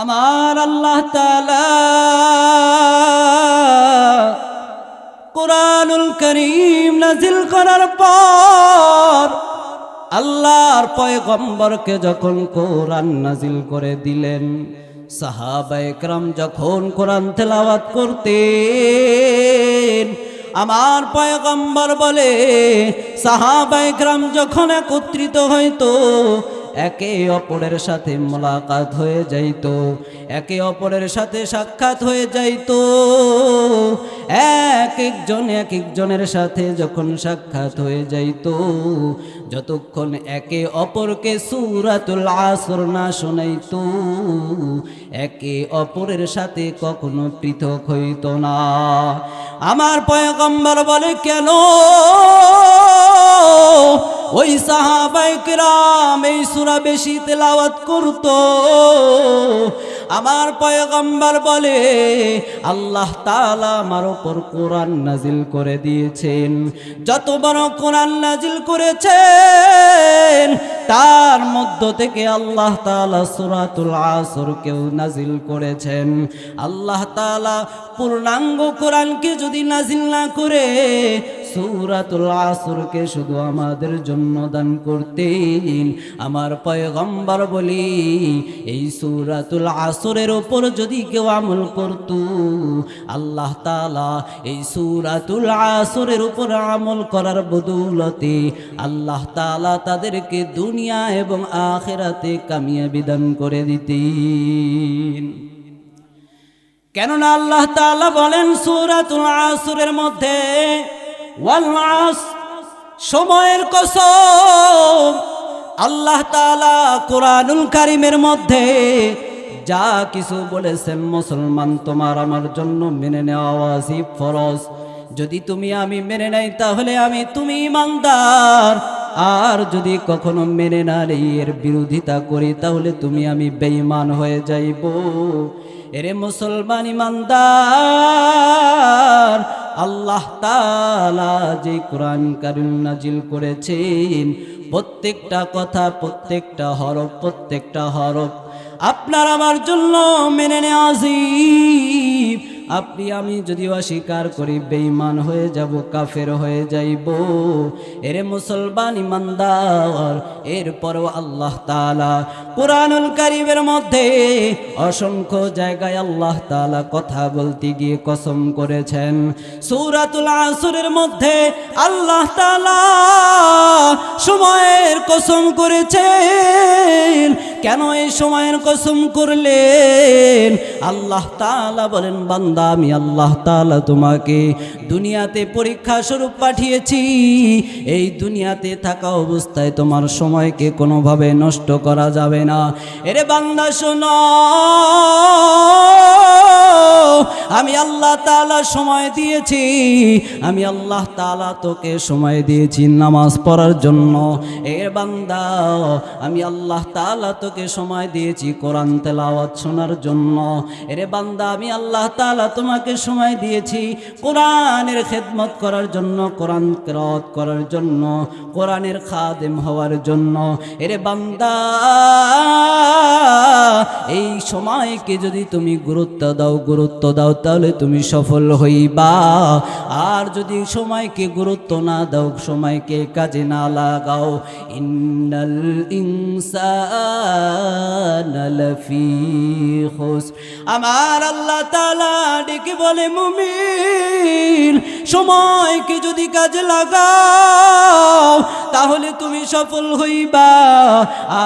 আমার আল্লাহ তাআলা কুরআনুল কারীম নাজিল করার পর আল্লাহর পয়গম্বরকে যখন কোরআন নাজিল করে দিলেন, সাহাবায়ে কেরাম যখন কোরআন তেলাওয়াত করতেন, আমার পয়গম্বর বলে সাহাবায়ে কেরাম যখন একত্রিত হইতো, একে অপরের সাথে মোলাকাত হয়ে যাইত, একে অপরের সাথে সাক্ষাৎ হয়ে যাইত। এক একজনের সাথে যখন সাক্ষাৎ হয়ে যাইত, যতক্ষণ একে অপরকে সূরাতুল আসর না শোনাইত, একে অপরের সাথে কখনো পৃথক হইত না। আমার পয়গম্বর বলে, কেন? ওই সাহাবায়ে কেরাম এই সূরা বেশি তেলাওয়াত করত। আমার পয়গম্বর বলে, আল্লাহ তাআলা আমার উপর কোরআন নাজিল করে দিয়েছেন। যত বড় কোরআন নাজিল করেছেন, তার মধ্য থেকে আল্লাহ তাআলা সূরাতুল আসর কেও নাজিল করেছেন। আল্লাহ তাআলা পূর্ণাঙ্গ কোরআনকে যদি নাজিল না করে সূরাতুল আসরকে শুধু আমাদের জন্য দান করতেন। আমার পয়গম্বর বলি, এই সূরাতুল আসরের উপর যদি কেউ আমল করত, আল্লাহ তাআলা এই সূরাতুল আসরের উপর আমল করার বদৌলতে আল্লাহ তাআলা তাদেরকে দুনিয়া এবং আখিরাতে কামিয়াবি দান করে দিতেন। কেননা আল্লাহ তাআলা বলেন সূরাতুল আসরের মধ্যে, ওয়াল আসর, সময়ের কসম। আল্লাহ তাআলা কোরআনুল কারীমের মধ্যে যা কিছু বলেছেন, মুসলমান তোমার আমার জন্য মেনে নেওয়া ওয়াজিব, ফরজ। যদি তুমি আমি মেনে নেই, তাহলে তুমি ঈমানদার। আর যদি কখনো মেনে না নেই, এর বিরোধিতা করি, তাহলে তুমি আমি বেঈমান হয়ে যাইব। এরে মুসলমান ঈমানদার, আল্লাহ তাআলা যে কোরআন কারীম নাজিল করেছেন, প্রত্যেকটা কথা, প্রত্যেকটা হরফ আপনার আমার জন্য মেনে নেওয়া ওয়াজিব। আপনি আমি যদি অস্বীকার করি, বেঈমান হয়ে যাব, কাফের হয়ে যাইব। এরে মুসলমান ঈমানদার, এরপরও আল্লাহ তাআলা কোরআনুল কারীমের মধ্যে অসংখ্য জায়গায় আল্লাহ তাআলা কথা বলতে গিয়ে কসম করেছেন। সূরাতুল আসরের মধ্যে আল্লাহ তাআলা সময়ের কসম করেছেন। কেন এই সময়ের কসম করলেন? আল্লাহ তাআলা বলেন, বান্দা, আমি আল্লাহ তাআলা তোমাকে দুনিয়াতে পরীক্ষা স্বরূপ পাঠিয়েছি। এই দুনিয়াতে থাকা অবস্থায় তোমার সময়কে কোনোভাবে নষ্ট করা যাবে না। এরে বান্দা শোনো, আমি আল্লাহ তাআলা সময় দিয়েছি। আমি আল্লাহ তাআলা তোকে সময় দিয়েছি নামাজ পড়ার জন্য। এর বান্দা, আমি আল্লাহ তাআলা তোকে সময় দিয়েছি কোরআন তেলাওয়াত শোনার জন্য। এরে বান্দা, আমি আল্লাহ তাআলা তোমাকে সময় দিয়েছি কোরআনের খেদমত করার জন্য, কোরআন কিরাত করার জন্য, কোরআনের খাদেম হওয়ার জন্য। এরে বান্দা, এই সময়কে যদি তুমি গুরুত্ব দাও, তাহলে তুমি সফল হইবা। আর যদি সময়কে গুরুত্ব না দাও, সময়কে কাজে না লাগাও, ইন্নাল ইনসানা লাফি খুসর। আমার আল্লাহ তাআলা ডেকে বলে, মুমিন, সময়কে যদি কাজে লাগাও, তাহলে তুমি সফল হইবা।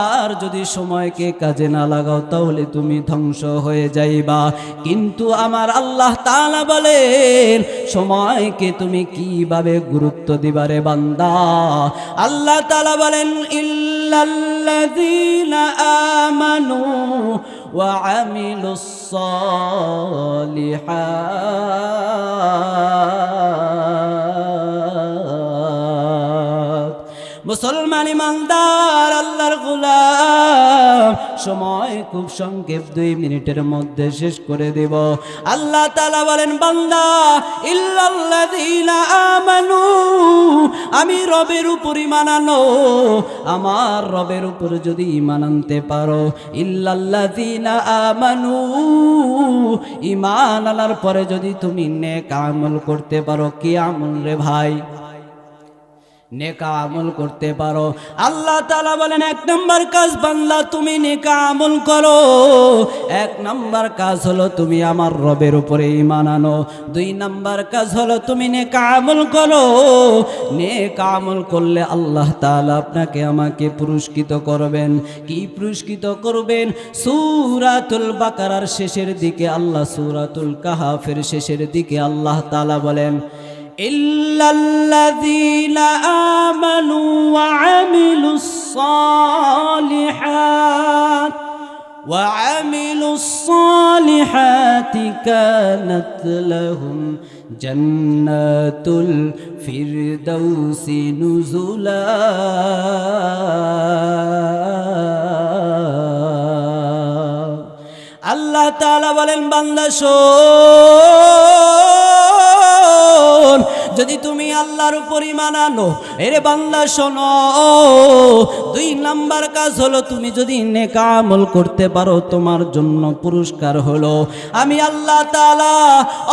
আর যদি সময়কে কাজে না লাগাও, তাহলে তুমি ধ্বংস হয়ে যাইবা। কিন্তু আমার আল্লাহ তাআলা বলেন, সময়কে তুমি কিভাবে গুরুত্ব দিবারে বান্দা? আল্লাহ তাআলা বলেন, ইল্লাল্লাযীনা আমানু ওয়া আমিলুস সালিহাত। মুসলমান ইমানদার আল্লাহর গোলাম, সময় খুব সংক্ষেপ, 2 মিনিটের মধ্যে শেষ করে দেব। আল্লাহ তাআলা বলেন, বান্দা ইল্লাল্লাযীনা আমানু, আমি রবের উপর ঈমান আনো, আমার রবের উপর যদি ঈমান আনতে পারো, ইল্লাল্লাযীনা আমানু, ঈমান আনার পরে যদি তুমি নেক আমল করতে পারো। কি আমল রে ভাই? নেক আমল করতে পারো। আল্লাহ তাআলা বলেন, 1 নম্বর কাজ বান্দা তুমি নেক আমল করো। 1 নম্বর কাজ হলো তুমি আমার রবের উপরে ঈমান আনো। 2 নম্বর কাজ হলো তুমি নেক আমল করো। নেক আমল করলে আল্লাহ তাআলা আপনাকে আমাকে পুরস্কৃত করবেন। কি পুরস্কৃত করবেন? সূরাতুল বাকারার শেষের দিকে আল্লাহ, সূরাতুল কাহাফের শেষের দিকে আল্লাহ তাআলা বলেন, ইল্লাল্লাযীনা আমানু ওয়া আমিলুস সালিহাতি কানাত লাহুম জান্নাতুল ফিরদাউসি নুজুলা। আল্লাহ তাআলা বলেন, বান্দা শোন, যদি তুমি আল্লাহর উপর ঈমান আনো, এরে বান্দা শোনো, 2 নাম্বার কাজ হলো তুমি যদি নেক আমল করতে পারো, তোমার জন্য পুরস্কার হলো আমি আল্লাহ তাআলা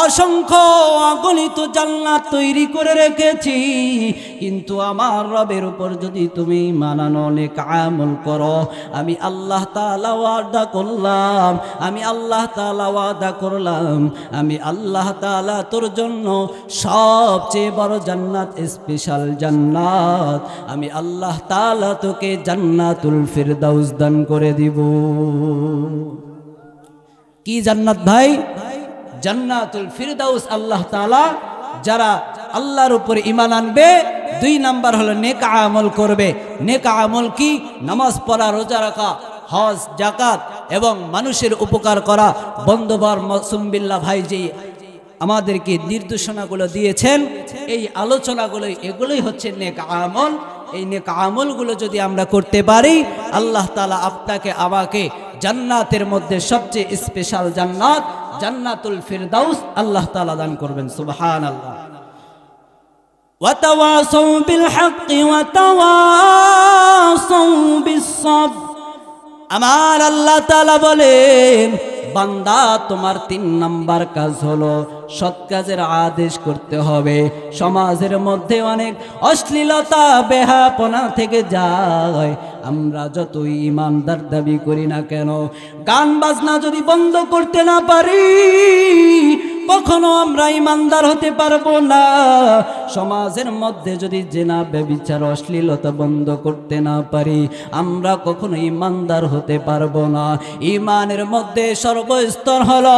অসংখ্য অগণিত জান্নাত তৈরি করে রেখেছি। কিন্তু আমার রবের উপর যদি তুমি ঈমান আনো, নেক আমল করো, আমি আল্লাহ তাআলা ওয়াদা করলাম, আমি আল্লাহ তাআলা ওয়াদা করলাম, আমি আল্লাহ তাআলা তোর জন্য সবচেয়ে বড় জান্নাত, স্পেশাল জান্নাত, আমি আল্লাহ তাআলা তোকে জান্নাতুল ফিরদাউস দান করে দিব। কি জান্নাত ভাই? জান্নাতুল ফিরদাউস। আল্লাহ তাআলা যারা আল্লাহর উপর ঈমান আনবে, 2 নাম্বার হলো নেক আমল করবে। নেক আমল কি? নামাজ পড়া, রোজা রাখা, হজ, যাকাত এবং মানুষের উপকার করা। বন্ধুবর মাসুম বিল্লাহ ভাই যে আমাদেরকে নির্দেশনাগুলো দিয়েছেন, এই আলোচনাগুলো, এগুলোই হচ্ছে নেক আমল। এই নেক আমলগুলো যদি আমরা করতে পারি, আল্লাহ তাআলা আপনাকে আমাকে জান্নাতের মধ্যে সবচেয়ে স্পেশাল জান্নাত, জান্নাতুল ফিরদাউস আল্লাহ তাআলা দান করবেন। সুবহানাল্লাহ। ওয়াতাওয়াসাউ বিল হাক্কি ওয়াতাওয়াসাউ বিস সাবর। আমার আল্লাহ তাআলা বলেন, বান্দা তোমার 3 নাম্বার কাজ হলো সৎ কাজের আদেশ করতে হবে। সমাজের মধ্যে অনেক অশ্লীলতা, বেহাপনা থেকে যায়। আমরা যতই ইমানদার দাবি করি না কেন, গান বাজনা যদি বন্ধ করতে না পারি, কখনো আমরা ইমানদার হতে পারবো না। সমাজের মধ্যে যদি জেনা, ব্যভিচার, অশ্লীলতা বন্ধ করতে না পারি, আমরা কখনো ইমানদার হতে পারবো না। ইমানের মধ্যে সর্বস্তর হলো,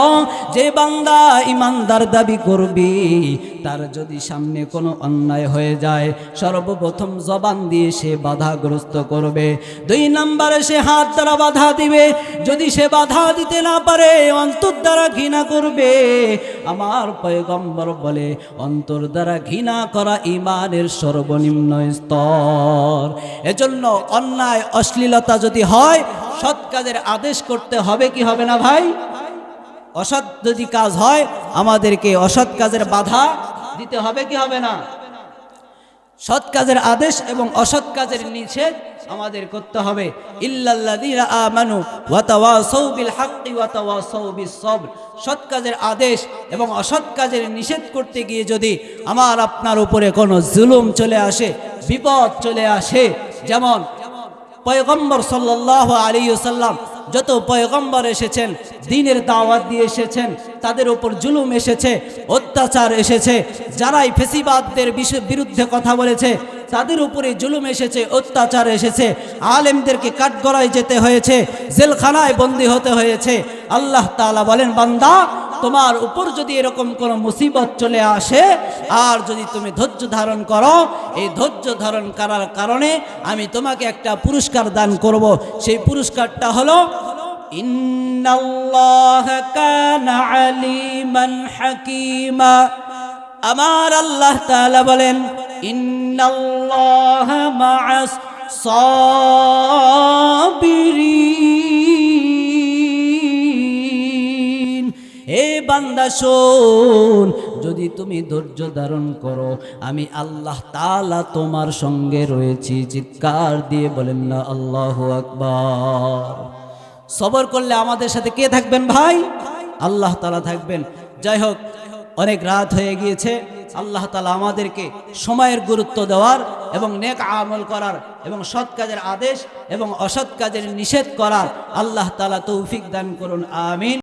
যে বান্দা ইমানদার দাবি করবি, তার যদি সামনে কোনো অন্যায় হয়ে যায়, সর্বপ্রথম জবান দিয়ে সে বাধাগ্রস্ত করবে। 2 নম্বরে সে হাত দ্বারা বাধা দিবে। যদি সে বাধা দিতে না পারে, অন্তর দ্বারা ঘৃণা করবে। আমার পয়গম্বর বলে, অন্তর দ্বারা ঘৃণা করা ঈমানের সর্বনিম্ন স্তর। এজন্য অন্যায়, অশ্লীলতা যদি হয়, সৎ কাজের আদেশ করতে হবে কি হবে না ভাই? অসৎ যদি কাজ হয়, আমাদেরকে অসৎ কাজের বাধা দিতে হবে কি হবে না? সৎ কাজের আদেশ এবং অসৎ কাজের নিষেধ আমাদের করতে হবে। ইল্লাল্লাযীনা আমানু ওয়া তাওয়াসাউ বিল হাক্কি ওয়া তাওয়াসাউ বিস সবর। সৎ কাজের আদেশ এবং অসৎ কাজের নিষেধ করতে গিয়ে যদি আমার আপনার উপরে কোনো জুলুম চলে আসে, বিপদ চলে আসে, যেমন পয়গম্বর সাল্লাল্লাহু আলাইহি ওয়াসাল্লাম যত পয়গম্বর এসেছেন, দ্বীনের দাওয়াত দিয়ে এসেছেন, তাদের উপর জুলুম এসেছে, অত্যাচার এসেছে। যারাই ফেসিবাদদের বিরুদ্ধে কথা বলেছে, তাদের উপরে জুলুম এসেছে, অত্যাচার এসেছে। আলেমদেরকে কাঠগড়ায় যেতে হয়েছে, জেলখানায় বন্দী হতে হয়েছে। আল্লাহ তাআলা বলেন, বান্দা তোমার উপর যদি এরকম কোনো মুসিবত চলে আসে, আর যদি তুমি ধৈর্য ধারণ করো, এই ধৈর্য ধারণ করার কারণে আমি তোমাকে একটা পুরস্কার দান করব। সেই পুরস্কারটা হলো, ইন্নাল্লাহা কানা আলিমান হাকীমা। আমার আল্লাহ তাআলা বলেন, ইন্নাল্লাহা মা'আস সাবিরিন। এ বান্দা শোন, যদি তুমি ধৈর্য ধারণ করো আমি আল্লাহ তাআলা তোমার সঙ্গে রয়েছি। চিৎকার দিয়ে বলেন না আল্লাহু আকবার। সবর করলে আমাদের সাথে কে থাকবেন ভাই? আল্লাহ তাআলা থাকবেন। যাই হোক, অনেক রাত হয়ে গিয়েছে। আল্লাহ তাআলা আমাদেরকে সময়ের গুরুত্ব দেওয়ার এবং নেক আমল করার এবং সৎ কাজের আদেশ এবং অসৎ কাজের নিষেধ করার আল্লাহ তাআলা তৌফিক দান করুন, আমিন।